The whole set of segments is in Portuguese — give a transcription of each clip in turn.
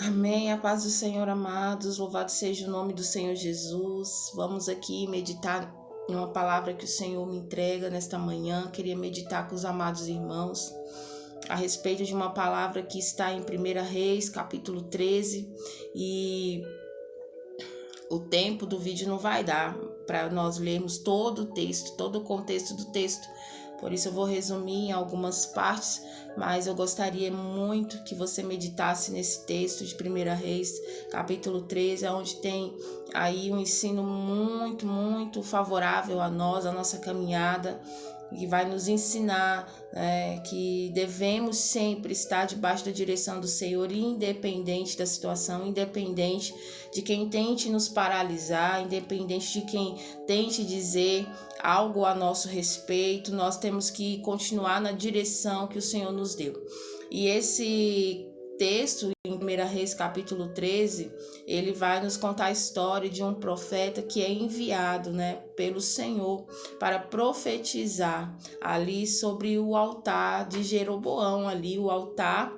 Amém. A paz do Senhor, amados. Louvado seja o nome do Senhor Jesus. Vamos aqui meditar em uma palavra que o Senhor me entrega nesta manhã. Queria meditar com os amados irmãos a respeito de uma palavra que está em 1 Reis, capítulo 13. E o tempo do vídeo não vai dar para nós lermos todo o texto, todo o contexto do texto. Por isso eu vou resumir em algumas partes, mas eu gostaria muito que você meditasse nesse texto de 1 Reis, capítulo 13, onde tem aí um ensino muito favorável a nós, a nossa caminhada, que vai nos ensinar que devemos sempre estar debaixo da direção do Senhor, independente da situação, independente de quem tente nos paralisar, independente de quem tente dizer algo a nosso respeito. Nós temos que continuar na direção que o Senhor nos deu. E esse texto em 1 Reis capítulo 13, ele vai nos contar a história de um profeta que é enviado, pelo Senhor para profetizar ali sobre o altar de Jeroboão, ali o altar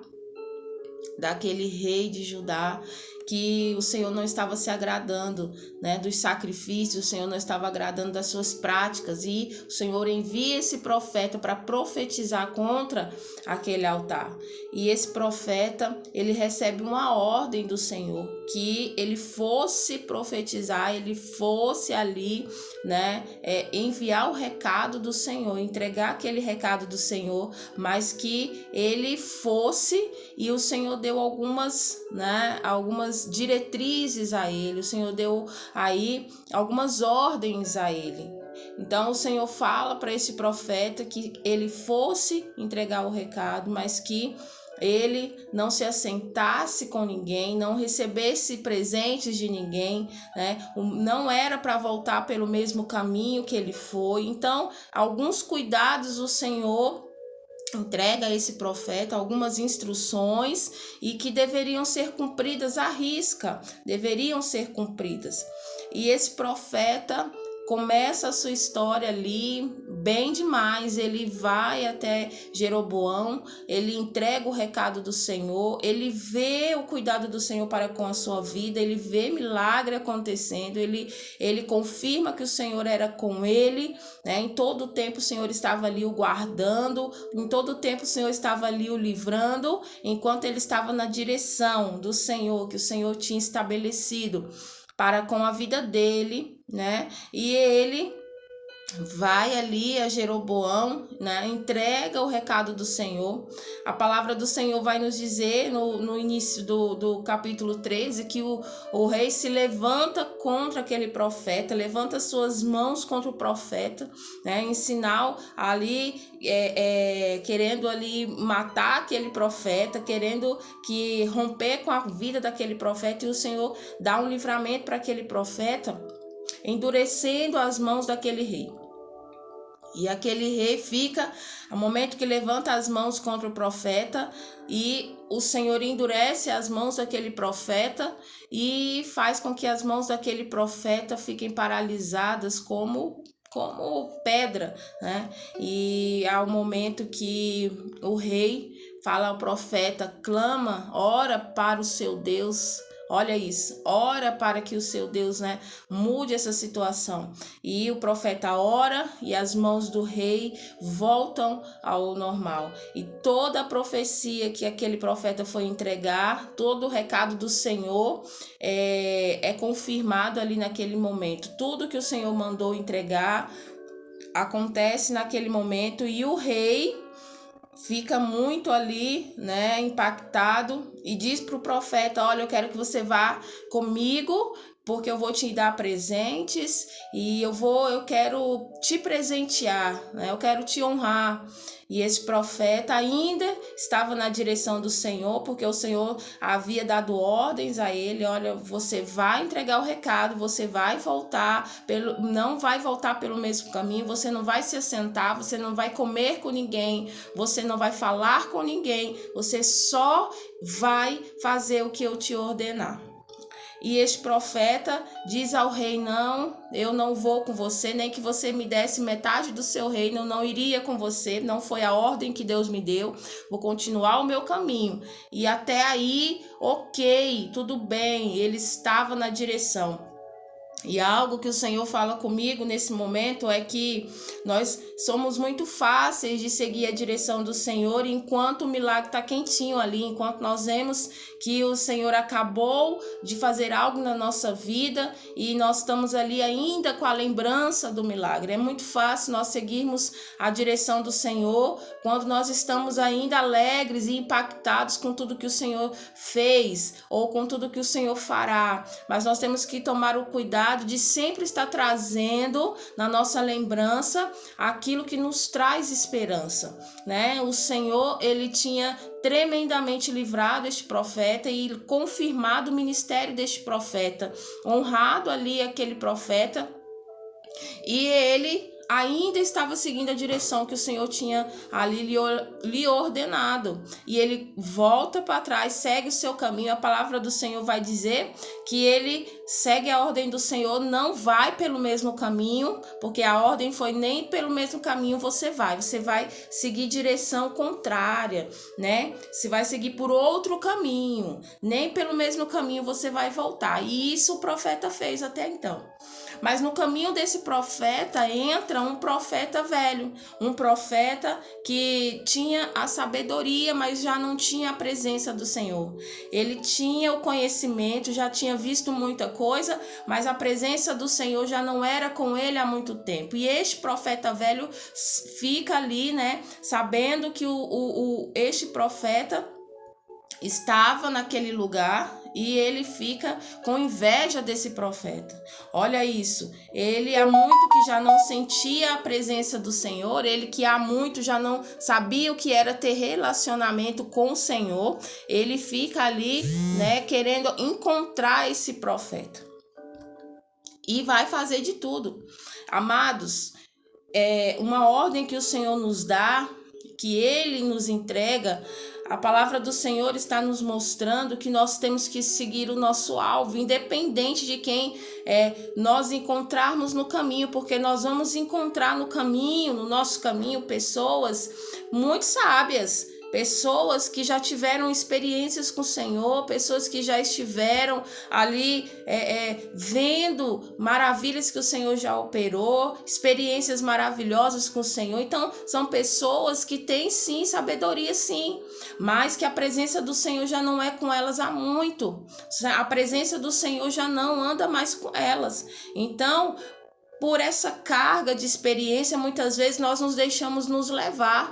daquele rei de Judá, que o Senhor não estava se agradando, dos sacrifícios, o Senhor não estava agradando das suas práticas, e o Senhor envia esse profeta para profetizar contra aquele altar. E esse profeta, ele recebe uma ordem do Senhor, que ele fosse profetizar, ele fosse ali, enviar o recado do Senhor, entregar aquele recado do Senhor, mas que ele fosse, e o Senhor deu algumas diretrizes a ele, o Senhor deu aí algumas ordens a ele. Então o Senhor fala para esse profeta que ele fosse entregar o recado, mas que ele não se assentasse com ninguém, não recebesse presentes de ninguém, não era para voltar pelo mesmo caminho que ele foi. Então, alguns cuidados o Senhor entrega a esse profeta, algumas instruções, e que deveriam ser cumpridas à risca, deveriam ser cumpridas. E esse profeta começa a sua história ali bem demais. Ele vai até Jeroboão, ele entrega o recado do Senhor, ele vê o cuidado do Senhor para com a sua vida, ele vê milagre acontecendo, ele confirma que o Senhor era com ele, em todo o tempo o Senhor estava ali o guardando, em todo o tempo o Senhor estava ali o livrando, enquanto ele estava na direção do Senhor, que o Senhor tinha estabelecido para com a vida dele, E ele vai ali a Jeroboão, entrega o recado do Senhor. A palavra do Senhor vai nos dizer no início do capítulo 13 que o rei se levanta contra aquele profeta, levanta suas mãos contra o profeta, em sinal ali, querendo ali matar aquele profeta, querendo que romper com a vida daquele profeta, e o Senhor dá um livramento para aquele profeta, endurecendo as mãos daquele rei. E aquele rei fica, no momento que levanta as mãos contra o profeta, e o Senhor endurece as mãos daquele profeta e faz com que as mãos daquele profeta fiquem paralisadas como pedra, E ao momento que o rei fala ao profeta, clama, ora para o seu Deus. Olha isso, ora para que o seu Deus, mude essa situação. E o profeta ora e as mãos do rei voltam ao normal. E toda a profecia que aquele profeta foi entregar, todo o recado do Senhor é confirmado ali naquele momento. Tudo que o Senhor mandou entregar acontece naquele momento, e o rei fica muito ali, impactado, e diz para o profeta, olha, eu quero que você vá comigo, porque eu vou te dar presentes, e eu quero te presentear, eu quero te honrar. E esse profeta ainda estava na direção do Senhor, porque o Senhor havia dado ordens a ele, olha, você vai entregar o recado, você vai voltar, não vai voltar pelo mesmo caminho, você não vai se assentar, você não vai comer com ninguém, você não vai falar com ninguém, você só vai fazer o que eu te ordenar. E este profeta diz ao rei: não, eu não vou com você, nem que você me desse metade do seu reino, eu não iria com você, não foi a ordem que Deus me deu, vou continuar o meu caminho. E até aí, ok, tudo bem, ele estava na direção. E algo que o Senhor fala comigo nesse momento é que nós somos muito fáceis de seguir a direção do Senhor enquanto o milagre está quentinho ali, enquanto nós vemos que o Senhor acabou de fazer algo na nossa vida e nós estamos ali ainda com a lembrança do milagre. É muito fácil nós seguirmos a direção do Senhor quando nós estamos ainda alegres e impactados com tudo que o Senhor fez ou com tudo que o Senhor fará. Mas nós temos que tomar o cuidado de sempre estar trazendo na nossa lembrança aquilo que nos traz esperança, né? O Senhor, ele tinha tremendamente livrado este profeta e confirmado o ministério deste profeta, honrado ali aquele profeta, e ele ainda estava seguindo a direção que o Senhor tinha ali lhe ordenado. E ele volta para trás, segue o seu caminho. A palavra do Senhor vai dizer que ele segue a ordem do Senhor, não vai pelo mesmo caminho, porque a ordem foi: nem pelo mesmo caminho você vai seguir direção contrária, né? Você vai seguir por outro caminho, nem pelo mesmo caminho você vai voltar. E isso o profeta fez até então. Mas no caminho desse profeta entra um profeta velho, um profeta que tinha a sabedoria, mas já não tinha a presença do Senhor. Ele tinha o conhecimento, já tinha visto muita coisa, mas a presença do Senhor já não era com ele há muito tempo. E este profeta velho fica ali, né, sabendo que este profeta estava naquele lugar, e ele fica com inveja desse profeta. Olha isso, ele há muito que já não sentia a presença do Senhor, ele que há muito já não sabia o que era ter relacionamento com o Senhor, ele fica ali, né, querendo encontrar esse profeta. E vai fazer de tudo. Amados, uma ordem que o Senhor nos dá, que ele nos entrega. A palavra do Senhor está nos mostrando que nós temos que seguir o nosso alvo, independente de quem nós encontrarmos no caminho, porque nós vamos encontrar no caminho, no nosso caminho, pessoas muito sábias, pessoas que já tiveram experiências com o Senhor, pessoas que já estiveram ali vendo maravilhas que o Senhor já operou, experiências maravilhosas com o Senhor. Então, são pessoas que têm sim sabedoria, sim, mas que a presença do Senhor já não é com elas há muito. A presença do Senhor já não anda mais com elas. Então, por essa carga de experiência, muitas vezes nós nos deixamos nos levar,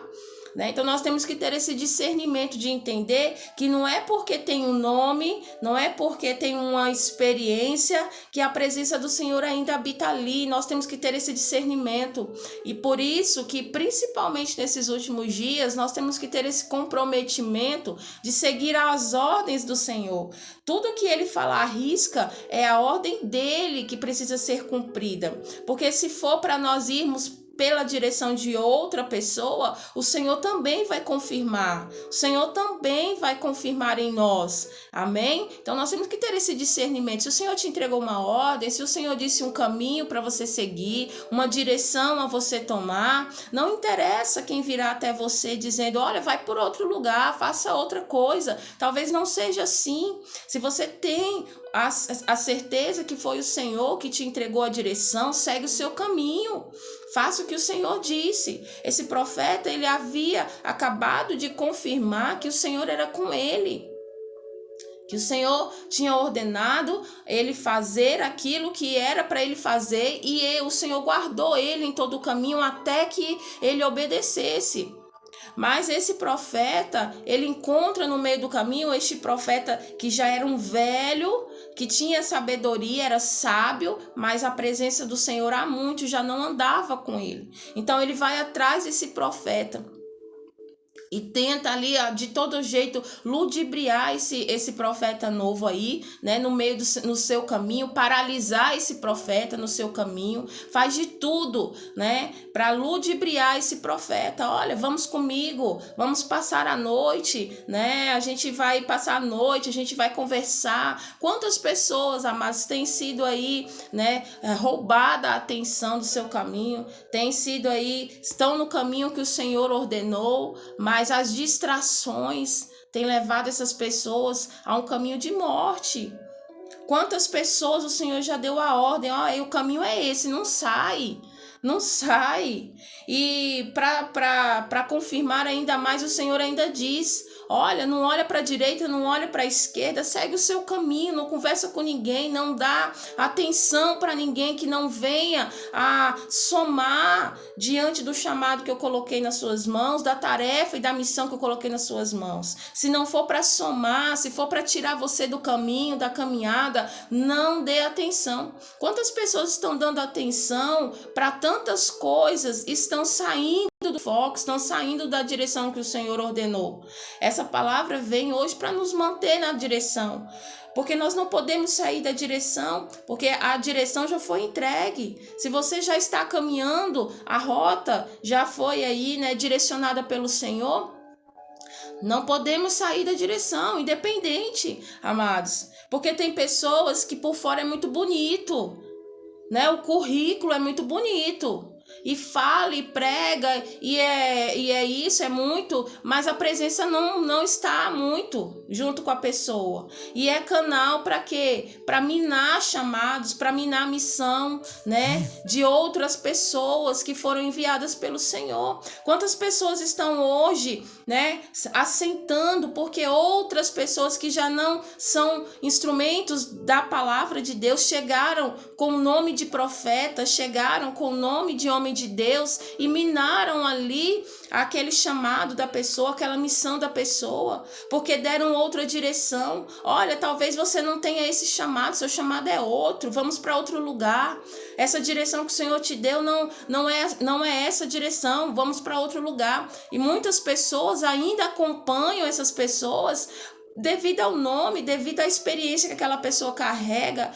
né? Então nós temos que ter esse discernimento de entender que não é porque tem um nome, não é porque tem uma experiência que a presença do Senhor ainda habita ali. Nós temos que ter esse discernimento, e por isso que principalmente nesses últimos dias nós temos que ter esse comprometimento de seguir as ordens do Senhor. Tudo que ele falar risca é a ordem dele que precisa ser cumprida, porque se for para nós irmos pela direção de outra pessoa, o Senhor também vai confirmar. O Senhor também vai confirmar em nós. Amém? Então nós temos que ter esse discernimento. Se o Senhor te entregou uma ordem, se o Senhor disse um caminho para você seguir, uma direção a você tomar, não interessa quem virá até você dizendo: olha, vai por outro lugar, faça outra coisa. Talvez não seja assim. Se você tem a certeza que foi o Senhor que te entregou a direção, segue o seu caminho. Faça o que o Senhor disse. Esse profeta, ele havia acabado de confirmar que o Senhor era com ele, que o Senhor tinha ordenado ele fazer aquilo que era para ele fazer, e o Senhor guardou ele em todo o caminho até que ele obedecesse. Mas esse profeta, ele encontra no meio do caminho este profeta que já era um velho, que tinha sabedoria, era sábio, mas a presença do Senhor há muito já não andava com ele. Então ele vai atrás desse profeta. e tenta ali de todo jeito ludibriar esse profeta novo aí, né, no seu caminho, paralisar esse profeta no seu caminho, faz de tudo, né, para ludibriar esse profeta. Olha, vamos comigo, vamos passar a noite, né, a gente vai passar a noite, a gente vai conversar. Quantas pessoas, amados, têm sido aí, né, roubada a atenção do seu caminho, estão no caminho que o Senhor ordenou, mas as distrações têm levado essas pessoas a um caminho de morte. Quantas pessoas o Senhor já deu a ordem, o caminho é esse, não sai. Não sai. E para confirmar ainda mais, o Senhor ainda diz: olha, não olha para a direita, não olha para a esquerda, segue o seu caminho, não conversa com ninguém, não dá atenção para ninguém que não venha a somar diante do chamado que eu coloquei nas suas mãos, da tarefa e da missão que eu coloquei nas suas mãos. Se não for para somar, se for para tirar você do caminho, da caminhada, não dê atenção. Quantas pessoas estão dando atenção para tantas coisas, estão saindo do foco, estão saindo da direção que o Senhor ordenou? Essa palavra vem hoje para nos manter na direção, porque nós não podemos sair da direção, porque a direção já foi entregue. Se você já está caminhando, a rota já foi aí, né, direcionada pelo Senhor, não podemos sair da direção, independente, amados, porque tem pessoas que por fora é muito bonito, né? O currículo é muito bonito, e fala e prega, e é isso, é muito, mas a presença não está muito junto com a pessoa. E é canal para quê? Para minar chamados, para minar a missão, né, de outras pessoas que foram enviadas pelo Senhor. Quantas pessoas estão hoje, né, assentando porque outras pessoas que já não são instrumentos da palavra de Deus chegaram com o nome de profeta, chegaram com o nome de homem de Deus e minaram ali aquele chamado da pessoa, aquela missão da pessoa, porque deram outra direção. Olha, talvez você não tenha esse chamado, seu chamado é outro, vamos para outro lugar. Essa direção que o Senhor te deu não é essa direção, vamos para outro lugar. E muitas pessoas ainda acompanham essas pessoas devido ao nome, devido à experiência que aquela pessoa carrega,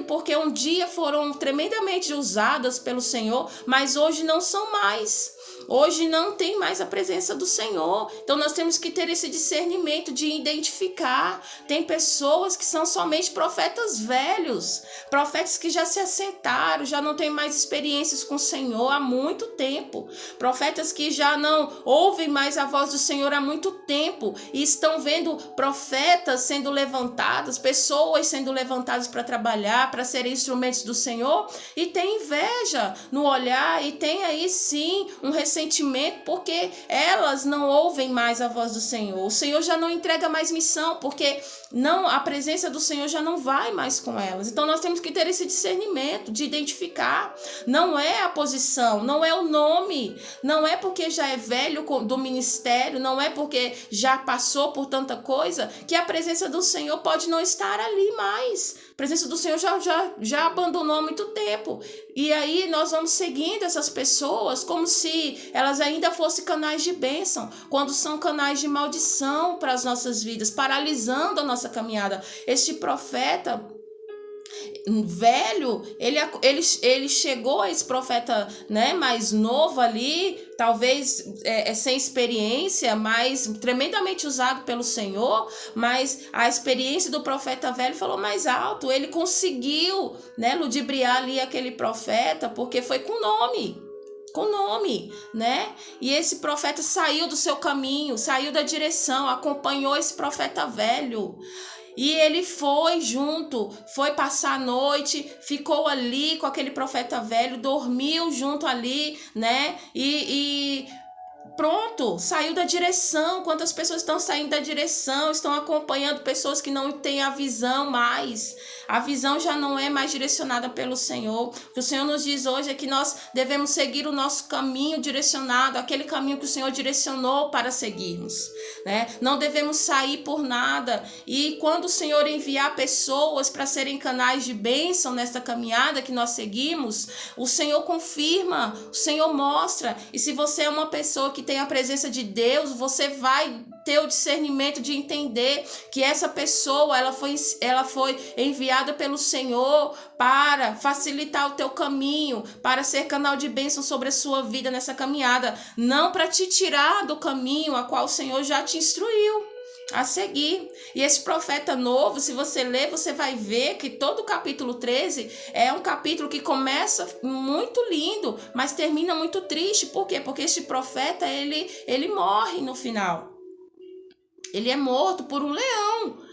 porque um dia foram tremendamente usadas pelo Senhor, mas hoje não são mais. Hoje não tem mais a presença do Senhor. Então nós temos que ter esse discernimento de identificar. Tem pessoas que são somente profetas velhos, profetas que já se assentaram, já não têm mais experiências com o Senhor há muito tempo, profetas que já não ouvem mais a voz do Senhor há muito tempo e estão vendo profetas sendo levantados, pessoas sendo levantadas para trabalhar, para serem instrumentos do Senhor, e tem inveja no olhar, e tem aí sim um ressentimento, porque elas não ouvem mais a voz do Senhor. O Senhor já não entrega mais missão, porque a presença do Senhor já não vai mais com elas. Então nós temos que ter esse discernimento de identificar. Não é a posição, não é o nome, não é porque já é velho do ministério, não é porque já passou por tanta coisa que a presença do Senhor pode não estar ali mais. A presença do Senhor já abandonou há muito tempo. E aí nós vamos seguindo essas pessoas como se elas ainda fossem canais de bênção, quando são canais de maldição para as nossas vidas, paralisando a nossa caminhada. Este profeta velho, ele chegou a esse profeta, né, mais novo ali, talvez sem experiência, mas tremendamente usado pelo Senhor, mas a experiência do profeta velho falou mais alto. Ele conseguiu, né, ludibriar ali aquele profeta, porque foi com nome, né? E esse profeta saiu do seu caminho, saiu da direção, acompanhou esse profeta velho. E ele foi junto, foi passar a noite, ficou ali com aquele profeta velho, dormiu junto ali, né? E pronto, saiu da direção. Quantas pessoas estão saindo da direção, estão acompanhando pessoas que não têm a visão mais. A visão já não é mais direcionada pelo Senhor. O que o Senhor nos diz hoje é que nós devemos seguir o nosso caminho direcionado, aquele caminho que o Senhor direcionou para seguirmos, né? Não devemos sair por nada. E quando o Senhor enviar pessoas para serem canais de bênção nesta caminhada que nós seguimos, o Senhor confirma, o Senhor mostra. E se você é uma pessoa que tem a presença de Deus, você vai ter o discernimento de entender que essa pessoa, ela foi enviada pelo Senhor para facilitar o teu caminho, para ser canal de bênção sobre a sua vida nessa caminhada, não para te tirar do caminho a qual o Senhor já te instruiu a seguir. E esse profeta novo, se você ler, você vai ver que todo o capítulo 13 é um capítulo que começa muito lindo, mas termina muito triste. Por quê? Porque esse profeta, ele morre no final. Ele é morto por um leão.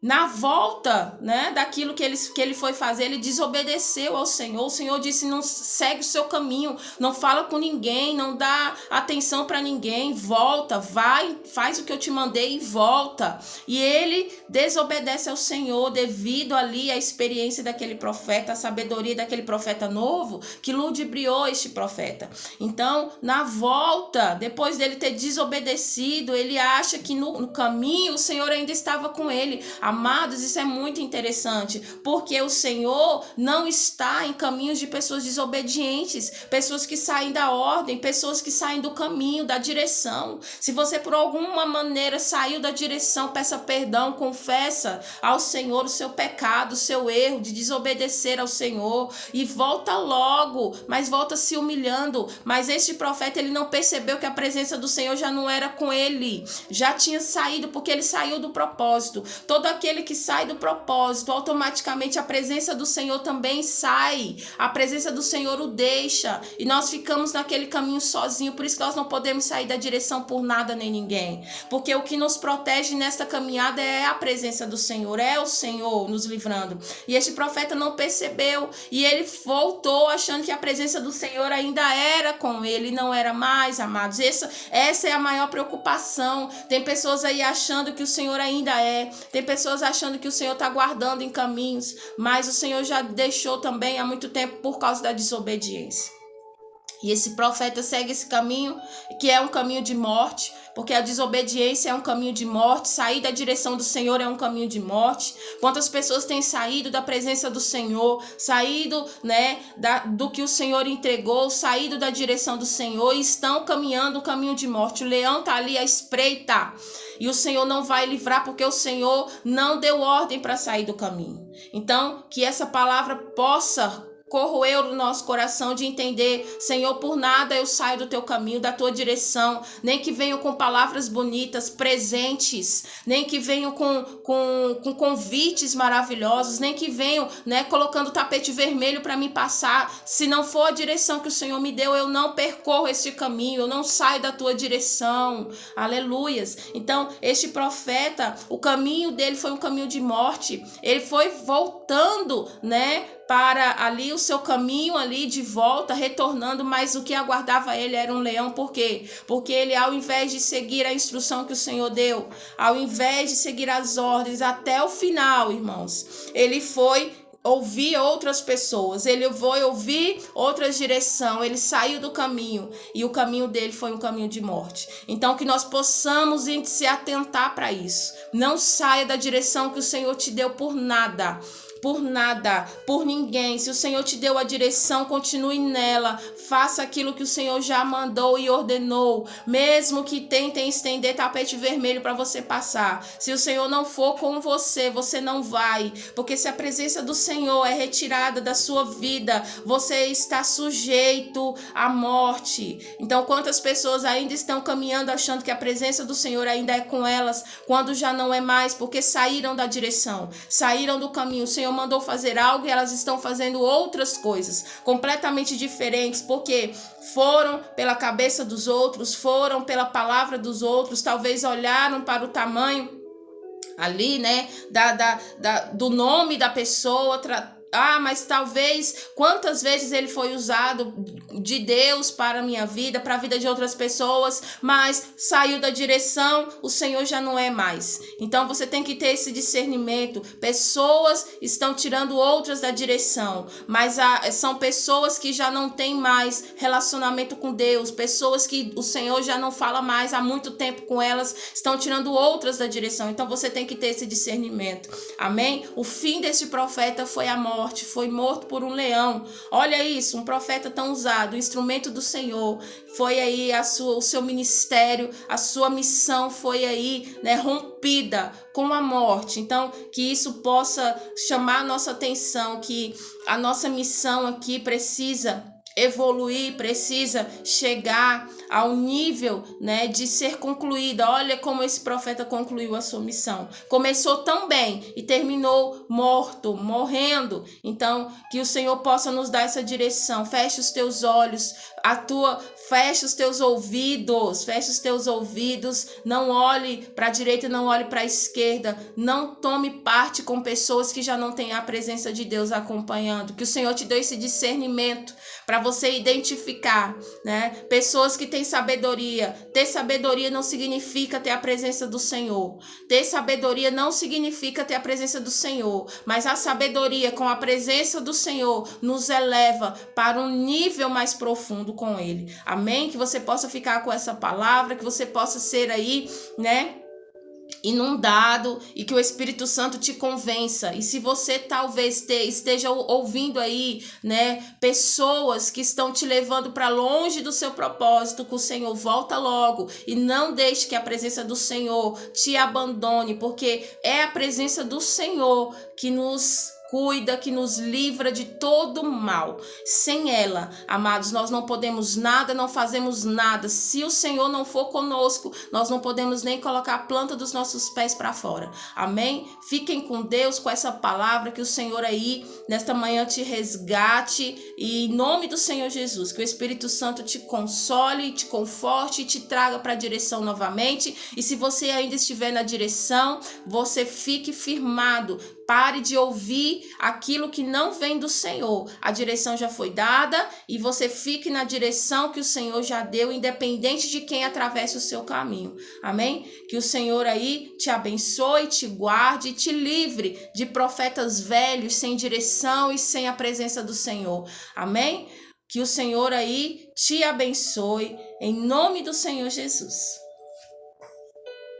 Na volta, né, daquilo que ele foi fazer, ele desobedeceu ao Senhor. O Senhor disse: não segue o seu caminho, não fala com ninguém, não dá atenção para ninguém, volta, vai, faz o que eu te mandei e volta. E ele desobedece ao Senhor devido ali à experiência daquele profeta, a sabedoria daquele profeta novo que ludibriou este profeta. Então, na volta, depois dele ter desobedecido, ele acha que no caminho o Senhor ainda estava com ele. Amados, isso é muito interessante, porque o Senhor não está em caminhos de pessoas desobedientes, pessoas que saem da ordem, pessoas que saem do caminho, da direção. Se você por alguma maneira saiu da direção, peça perdão, confessa ao Senhor o seu pecado, o seu erro de desobedecer ao Senhor e volta logo, mas volta se humilhando. Mas este profeta, ele não percebeu que a presença do Senhor já não era com ele, já tinha saído, porque ele saiu do propósito. Todo aquele que sai do propósito, automaticamente a presença do Senhor também sai. A presença do Senhor o deixa. E nós ficamos naquele caminho sozinho. Por isso que nós não podemos sair da direção por nada nem ninguém. Porque o que nos protege nesta caminhada é a presença do Senhor. É o Senhor nos livrando. E este profeta não percebeu. E ele voltou achando que a presença do Senhor ainda era com ele. Não era mais, amados. Essa é a maior preocupação. Tem pessoas aí achando que o Senhor ainda é. Tem pessoas achando que o Senhor está guardando em caminhos, mas o Senhor já deixou também há muito tempo por causa da desobediência. E esse profeta segue esse caminho, que é um caminho de morte, porque a desobediência é um caminho de morte, sair da direção do Senhor é um caminho de morte. Quantas pessoas têm saído da presença do Senhor, saído, né, do que o Senhor entregou, saído da direção do Senhor e estão caminhando o caminho de morte. O leão está ali à espreita e o Senhor não vai livrar porque o Senhor não deu ordem para sair do caminho. Então, que essa palavra possa corroer o nosso coração de entender: Senhor, por nada eu saio do teu caminho, da tua direção, nem que venham com palavras bonitas, presentes, nem que venham com convites maravilhosos, nem que venham, né, colocando tapete vermelho para me passar. Se não for a direção que o Senhor me deu, eu não percorro este caminho, eu não saio da tua direção. Aleluias. Então, este profeta, o caminho dele foi um caminho de morte. Ele foi voltando, né, para ali o seu caminho ali de volta, retornando, mas o que aguardava ele era um leão. Por quê? Porque ele, ao invés de seguir a instrução que o Senhor deu, ao invés de seguir as ordens até o final, irmãos, ele foi ouvir outras pessoas, ele foi ouvir outras direções, ele saiu do caminho e o caminho dele foi um caminho de morte. Então, que nós possamos se atentar para isso. Não saia da direção que o Senhor te deu por nada, por ninguém. Se o Senhor te deu a direção, continue nela, faça aquilo que o Senhor já mandou e ordenou, mesmo que tentem estender tapete vermelho para você passar. Se o Senhor não for com você, você não vai, porque se a presença do Senhor é retirada da sua vida, você está sujeito à morte. Então, quantas pessoas ainda estão caminhando achando que a presença do Senhor ainda é com elas, quando já não é mais, porque saíram da direção, saíram do caminho. O Senhor mandou fazer algo e elas estão fazendo outras coisas completamente diferentes, porque foram pela cabeça dos outros, foram pela palavra dos outros, talvez olharam para o tamanho ali, né, do nome da pessoa, mas talvez, quantas vezes ele foi usado de Deus para a minha vida, para a vida de outras pessoas, mas saiu da direção, o Senhor já não é mais. Então você tem que ter esse discernimento. Pessoas estão tirando outras da direção, mas são pessoas que já não têm mais relacionamento com Deus, pessoas que o Senhor já não fala mais há muito tempo com elas, estão tirando outras da direção. Então você tem que ter esse discernimento. Amém? O fim desse profeta foi a morte. morte, foi morto por um leão. Olha isso, um profeta tão usado, um instrumento do Senhor. Foi aí o seu ministério, a sua missão foi aí, né, rompida com a morte. Então, que isso possa chamar a nossa atenção, que a nossa missão aqui precisa evoluir, precisa chegar ao nível, né, de ser concluída. Olha como esse profeta concluiu a sua missão. Começou tão bem e terminou morrendo. Então, que o Senhor possa nos dar essa direção. Feche os teus olhos, feche os teus ouvidos, não olhe para a direita, não olhe para a esquerda, não tome parte com pessoas que já não têm a presença de Deus acompanhando. Que o Senhor te dê esse discernimento para você identificar, né, pessoas que têm sabedoria. Ter sabedoria não significa ter a presença do Senhor. Ter sabedoria não significa ter a presença do Senhor, mas a sabedoria com a presença do Senhor nos eleva para um nível mais profundo com Ele. Amém? Que você possa ficar com essa palavra, que você possa ser aí, né, inundado, e que o Espírito Santo te convença. E se você talvez esteja ouvindo aí, né, pessoas que estão te levando para longe do seu propósito, que o Senhor volta logo e não deixe que a presença do Senhor te abandone, porque é a presença do Senhor que nos cuida, que nos livra de todo mal. Sem ela, amados, nós não podemos nada, não fazemos nada. Se o Senhor não for conosco, nós não podemos nem colocar a planta dos nossos pés para fora. Amém? Fiquem com Deus, com essa palavra, que o Senhor aí, nesta manhã, te resgate, e em nome do Senhor Jesus, que o Espírito Santo te console, te conforte e te traga para a direção novamente. E se você ainda estiver na direção, você fique firmado. Pare de ouvir aquilo que não vem do Senhor. A direção já foi dada e você fique na direção que o Senhor já deu, independente de quem atravesse o seu caminho. Amém? Que o Senhor aí te abençoe, te guarde e te livre de profetas velhos sem direção e sem a presença do Senhor. Amém? Que o Senhor aí te abençoe em nome do Senhor Jesus.